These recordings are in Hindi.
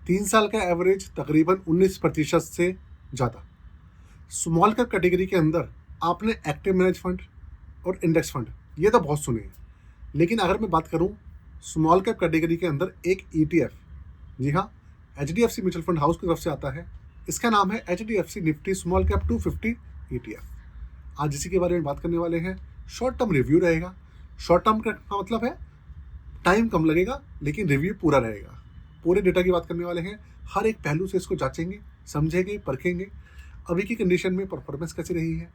3 साल का एवरेज तकरीबन 19% से ज़्यादा। स्मॉल कैप कैटेगरी के अंदर आपने एक्टिव मैनेज फंड और इंडेक्स फंड ये तो बहुत सुने हैं, लेकिन अगर मैं बात करूं स्मॉल कैप कैटेगरी के अंदर एक ETF, जी हाँ, HDFC म्यूचुअल फंड हाउस की तरफ से आता है। इसका नाम है HDFC Nifty small cap 250 ETF। आज इसी के बारे में बात करने वाले हैं। शॉर्ट टर्म रिव्यू रहेगा। शॉर्ट टर्म का मतलब है टाइम कम लगेगा लेकिन रिव्यू पूरा रहेगा। पूरे डेटा की बात करने वाले हैं, हर एक पहलू से इसको जांचेंगे, समझेंगे, परखेंगे। अभी की कंडीशन में परफॉर्मेंस कैसी रही है,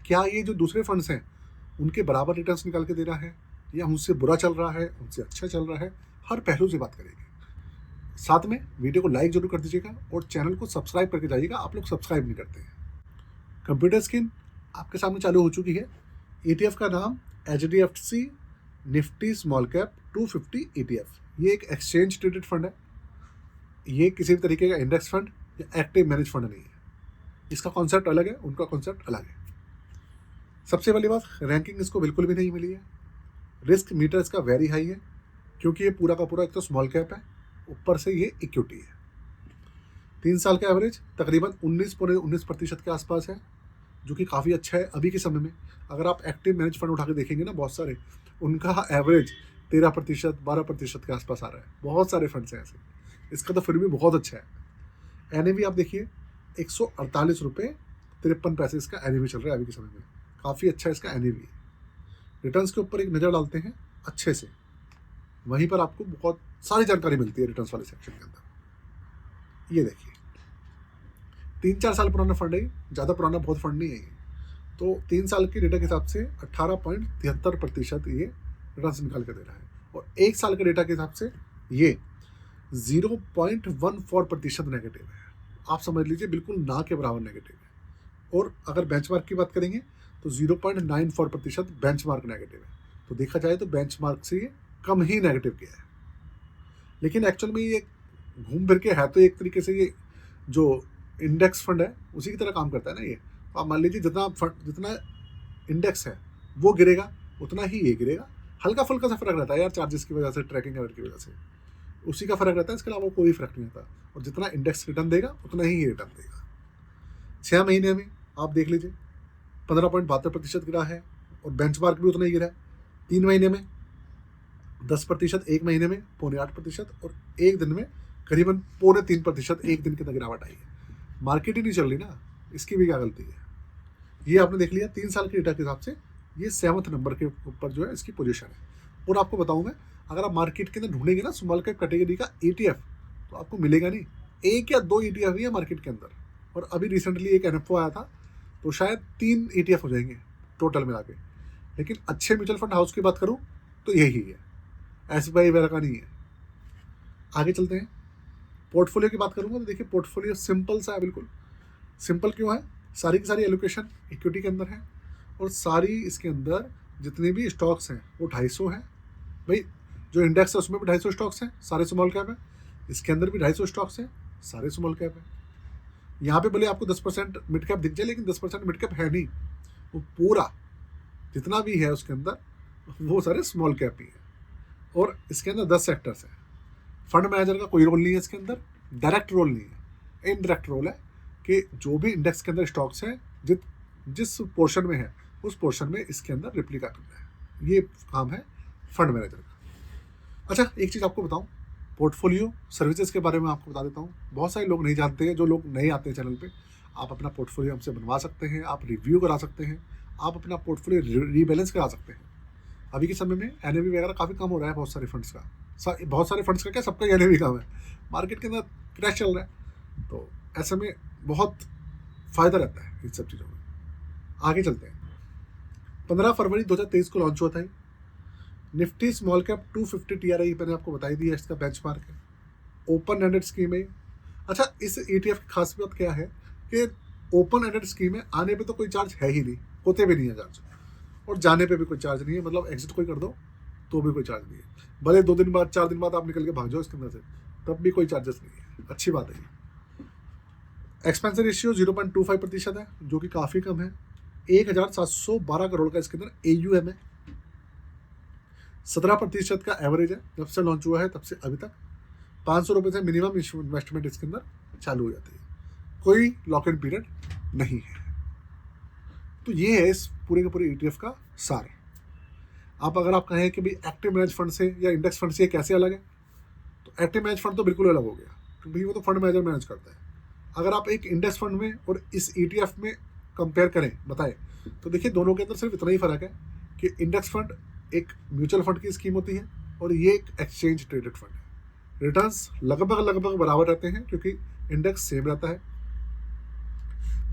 क्या ये जो दूसरे फंड्स हैं उनके बराबर रिटर्न्स निकाल के दे रहा है या उनसे बुरा चल रहा है, उनसे अच्छा चल रहा है, हर पहलू से बात करेंगे। साथ में वीडियो को लाइक जरूर कर दीजिएगा और चैनल को सब्सक्राइब करके जाइएगा, आप लोग सब्सक्राइब नहीं करते हैं। कंप्यूटर स्क्रीन आपके सामने चालू हो चुकी है। ETF का नाम HDFC Nifty small cap 250 ETF। ये एक एक्सचेंज ट्रेडेड फंड है। ये किसी भी तरीके का इंडेक्स फंड या एक्टिव मैनेज फंड नहीं है। इसका कॉन्सेप्ट अलग है, उनका कॉन्सेप्ट अलग है। सबसे पहली बात, रैंकिंग इसको बिल्कुल भी नहीं मिली है। रिस्क मीटर इसका वेरी हाई है क्योंकि ये पूरा का पूरा एक तो स्मॉल कैप है, ऊपर से ये इक्विटी है। 3 साल का एवरेज तकरीबन 19% के आसपास है, जो कि काफ़ी अच्छा है अभी के समय में। अगर आप एक्टिव मैनेज फंड उठा के देखेंगे ना, बहुत सारे उनका एवरेज 13%, 12% के आसपास आ रहा है। बहुत सारे फंड्स हैं ऐसे, इसका तो फिर भी बहुत अच्छा है। NAV आप देखिए, 148 रुपये 53 पैसे इसका NAV चल रहा है अभी के समय में। काफ़ी अच्छा इसका NAV। रिटर्न्स के ऊपर एक नज़र डालते हैं अच्छे से, वहीं पर आपको बहुत सारी जानकारी मिलती है रिटर्न्स वाले सेक्शन के अंदर। ये देखिए, 3-4 साल पुराना फंड है, ज़्यादा पुराना बहुत फंड नहीं है ये। तो 3 साल के डेटा के हिसाब से 18.73% ये रिटर्न्स निकाल के दे रहा है, और 1 साल के डेटा के हिसाब से ये 0.14% नेगेटिव है। आप समझ लीजिए बिल्कुल ना के बराबर नेगेटिव है। और अगर बेंचमार्क की बात करेंगे तो 0.94% बेंचमार्क नेगेटिव है। तो देखा जाए तो बेंचमार्क से ये कम ही नेगेटिव किया है। लेकिन एक्चुअल में ये घूम फिर के है तो एक तरीके से ये जो इंडेक्स फंड है उसी की तरह काम करता है ना ये। आप मान लीजिए जितना इंडेक्स है वो गिरेगा उतना ही ये गिरेगा। हल्का फुल्का सा फर्क रहता है यार, चार्जेस की वजह से, ट्रैकिंग एरर की वजह से, उसी का फर्क रहता है। इसके अलावा कोई फर्क नहीं आता। और जितना इंडेक्स रिटर्न देगा उतना ही ये रिटर्न देगा। 6 महीने में आप देख लीजिए 15.72% गिरा है, और बेंचमार्क भी उतना ही गिरा है। 3 महीने में 10%, 1 महीने में 0.8%, और एक दिन में करीबन 0.3% एक दिन की गिरावट आई है। मार्केट ही नहीं चल रही ना, इसकी भी क्या गलती है। ये आपने देख लिया 3 साल के डेटा के हिसाब से ये 7वें नंबर के ऊपर जो है इसकी पोजीशन है। और आपको बताऊं मैं, अगर आप मार्केट के अंदर ढूंढेंगे ना स्मॉल कैप कैटेगरी का ETF, तो आपको मिलेगा नहीं। 1 या 2 ETF ही है मार्केट के अंदर, और अभी रिसेंटली एक NFO आया था, तो शायद 3 ETF हो जाएंगे टोटल मिला के। लेकिन अच्छे म्यूचुअल फंड हाउस की बात करूँ तो यही है, SBI वगैरह का नहीं है। आगे चलते हैं। पोर्टफोलियो की बात करूँगा तो देखिए पोर्टफोलियो सिंपल सा है, बिल्कुल सिंपल। क्यों है? सारी की सारी एलोकेशन इक्विटी के अंदर है, और सारी इसके अंदर जितने भी स्टॉक्स हैं वो 250 हैं। भाई जो इंडेक्स है उसमें भी 250 स्टॉक्स हैं, सारे स्मॉल कैप है। इसके अंदर भी 250 स्टॉक्स हैं, सारे स्मॉल कैप है। यहाँ पे भले आपको 10% मिड कैप दिख जाए, लेकिन 10% मिड कैप है नहीं, वो पूरा जितना भी है उसके अंदर वो सारे स्मॉल कैप ही है। और इसके अंदर 10 सेक्टर्स हैं। फंड मैनेजर का कोई रोल नहीं है इसके अंदर, डायरेक्ट रोल नहीं है, इनडायरेक्ट रोल है कि जो भी इंडेक्स के अंदर स्टॉक्स हैं जिस पोर्शन में है उस पोर्शन में इसके अंदर रिप्लिका करना है। ये काम है फंड मैनेजर का। अच्छा, एक चीज़ आपको बताऊं, पोर्टफोलियो सर्विसेज के बारे में आपको बता देता हूँ। बहुत सारे लोग नहीं जानते हैं, जो लोग नए आते हैं चैनल पे, आप अपना पोर्टफोलियो हमसे बनवा सकते हैं, आप रिव्यू करा सकते हैं, आप अपना पोर्टफोलियो रीबैलेंस करा सकते हैं। अभी के समय में NAV वगैरह काफ़ी कम हो रहा है बहुत सारे फंड्स का। बहुत सारे फंड्स का क्या, सबका NAV कम है, मार्केट के अंदर क्रैश चल रहा है, तो ऐसे में बहुत फ़ायदा रहता है इन सब चीज़ों में। आगे चलते हैं। 15 फरवरी 2023 को लॉन्च हुआ था निफ्टी स्मॉल कैप 250 TRI। मैंने आपको बताई दी है, इसका बेंचमार्क है, ओपन एंडेड स्कीम है। अच्छा, इस ETF की खास बात क्या है कि ओपन एंडेड स्कीम है, आने पे तो कोई चार्ज है ही नहीं, होते भी नहीं है चार्ज, और जाने पे भी कोई चार्ज नहीं है। मतलब एग्जिट कोई कर दो तो भी कोई चार्ज नहीं है। भले 2 दिन बाद 4 दिन बाद आप निकल के भाग जाओ इसके अंदर से, तब भी कोई चार्जेस नहीं है। अच्छी बात है। एक्सपेंशन रेशियो 0.25% है, जो कि काफ़ी कम है। 1712 करोड़ का इसके अंदर AUM है। 17% का एवरेज है जब से लॉन्च हुआ है तब से अभी तक। ₹500 से मिनिमम इन्वेस्टमेंट इसके अंदर चालू हो जाती है, कोई लॉक इन पीरियड नहीं है। तो ये है इस पूरे के पूरे ETF का सार। आप अगर आप कहें कि भाई एक्टिव मैनेज फंड से या इंडेक्स फंड से कैसे अलग है, तो एक्टिव मैनेज फंड तो बिल्कुल अलग हो गया, क्योंकि वो तो फंड मैनेजर मैनेज करता है। अगर आप एक इंडेक्स फंड में और इस ETF में कंपेयर करें, बताएं, तो देखिए दोनों के अंदर सिर्फ इतना ही फर्क है कि इंडेक्स फंड एक म्यूचुअल फंड की स्कीम होती है और ये एक एक्सचेंज ट्रेडेड फंड है। रिटर्न्स लगभग बराबर रहते हैं क्योंकि इंडेक्स सेम रहता है।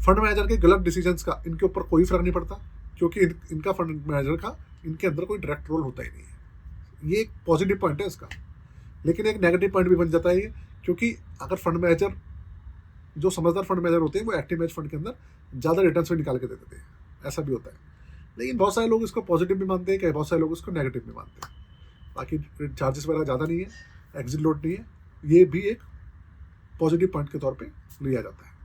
फंड मैनेजर के गलत डिसीजंस का इनके ऊपर कोई फर्क नहीं पड़ता, क्योंकि इनका फंड मैनेजर का इनके अंदर कोई डायरेक्ट रोल होता ही नहीं है। ये एक पॉजिटिव पॉइंट है इसका। लेकिन एक नेगेटिव पॉइंट भी बन जाता है ये, क्योंकि अगर फंड मैनेजर, जो समझदार फंड मैनेजर होते हैं, वो एक्टिव मैनेज फंड के अंदर ज़्यादा रिटर्न्स भी निकाल के दे देते हैं, ऐसा भी होता है। लेकिन बहुत सारे लोग इसको पॉजिटिव भी मानते हैं, बहुत सारे लोग इसको नेगेटिव भी मानते हैं। बाकी चार्जेस वगैरह ज़्यादा नहीं है, एग्जिट लोड नहीं है, ये भी एक पॉजिटिव पॉइंट के तौर पे लिया जाता है।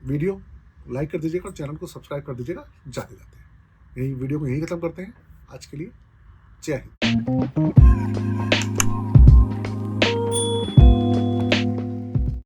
वीडियो लाइक कर दीजिएगा और चैनल को सब्सक्राइब कर दीजिएगा जाते जाते। यही वीडियो को यहीं खत्म करते हैं आज के लिए। जय हिंद।